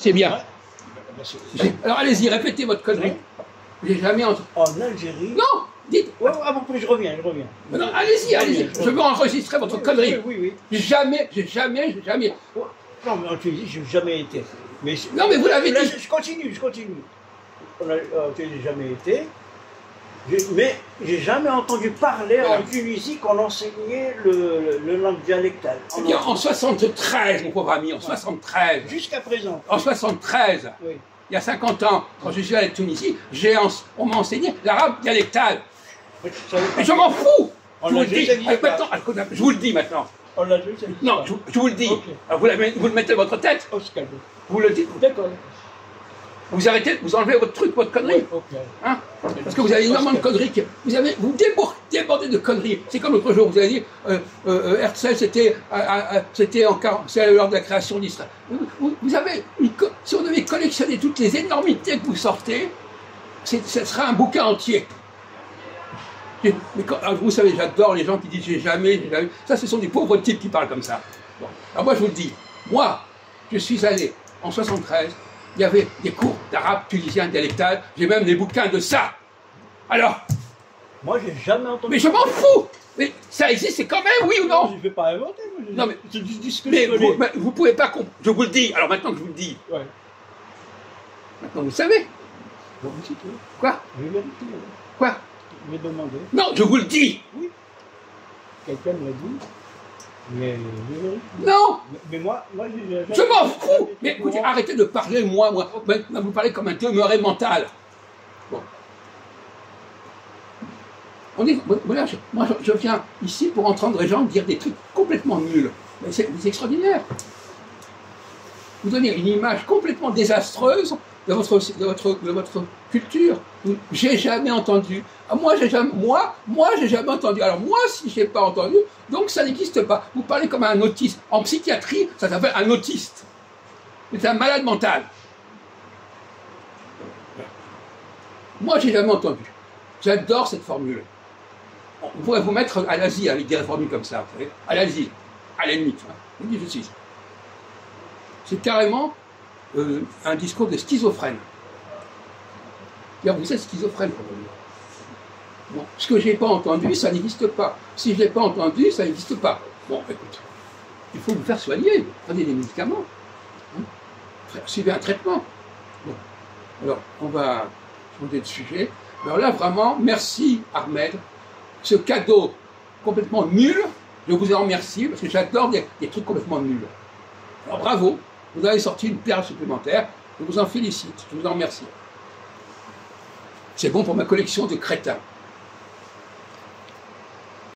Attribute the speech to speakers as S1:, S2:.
S1: C'est bien.
S2: Ouais.
S1: Alors allez-y, répétez votre connerie. J'ai jamais entendu.
S2: En Algérie.
S1: Non, dites.
S2: Ouais, ah bon, je reviens.
S1: Non, allez-y, allez-y. Je veux enregistrer votre connerie.
S2: Oui.
S1: Jamais.
S2: Non, mais en Tunisie, je n'ai jamais été. Mais,
S1: non, mais vous l'avez dit.
S2: Je continue. En Tunisie, j'ai jamais été. Mais j'ai jamais entendu parler en Tunisie qu'on enseignait le langue dialectale.
S1: Eh bien, en 73, mon pauvre ami, en 73.
S2: Jusqu'à présent.
S1: En 73, oui. Il y a 50 ans, quand je suis allé en Tunisie, on m'a enseigné l'arabe dialectal. Mais je m'en fous. Je vous le dis maintenant. Non, je vous le dis. Okay. Vous le mettez dans votre tête. Vous le dites.
S2: D'accord.
S1: Vous arrêtez, vous enlevez votre truc, votre connerie.
S2: Okay.
S1: Hein? Parce que vous avez énormément de conneries. Vous débordez de conneries. C'est comme l'autre jour, vous avez dit, Herzl, c'était lors de la création d'Israël. Vous avez, si on devait collectionner toutes les énormités que vous sortez, ce serait un bouquin entier. Mais vous savez, j'adore les gens qui disent j'ai jamais. Ça, ce sont des pauvres types qui parlent comme ça. Bon. Alors moi, je vous le dis, moi, je suis allé en 73. Il y avait des cours d'arabe tunisien dialectal, j'ai même des bouquins de ça. Alors,
S2: moi, j'ai jamais entendu.
S1: Mais je m'en fous. Mais ça existe, c'est quand même, oui ou non?
S2: Je ne vais pas inventer.
S1: Non, mais
S2: je dis ce que je connais.
S1: Vous pouvez pas. Je vous le dis. Alors maintenant que je vous le dis.
S2: Ouais.
S1: Maintenant vous le savez.
S2: Bon,
S1: quoi?
S2: Je vais vérifier.
S1: Quoi?
S2: Je vais demander.
S1: Non, je vous le dis.
S2: Oui. Quelqu'un me l'a dit. Mais
S1: non.
S2: Mais moi
S1: je m'en fous. Mais écoutez, arrêtez de parler moi. Vous parlez comme un demeuré mental. Bon. Moi, je viens ici pour entendre les gens dire des trucs complètement nuls. C'est extraordinaire. Vous donnez une image complètement désastreuse de votre culture. J'ai jamais entendu. Moi, j'ai jamais entendu. Alors moi, si j'ai pas entendu, donc ça n'existe pas. Vous parlez comme un autiste. En psychiatrie, ça s'appelle un autiste. C'est un malade mental. Moi, j'ai jamais entendu. J'adore cette formule. On pourrait vous mettre à l'asile avec des formules comme ça, vous savez, à l'asile, à la limite. Vous dites ceci. C'est carrément un discours de schizophrène. Vous êtes schizophrène pour moi. Bon, ce que je n'ai pas entendu, ça n'existe pas. Si je ne l'ai pas entendu, ça n'existe pas. Bon, écoute, il faut vous faire soigner. Prenez des médicaments. Suivez un traitement. Bon. Alors, on va changer de sujet. Alors là, vraiment, merci Ahmed. Ce cadeau complètement nul, je vous en remercie, parce que j'adore des trucs complètement nuls. Alors bravo, vous avez sorti une perle supplémentaire, je vous en félicite, je vous en remercie. C'est bon pour ma collection de crétins.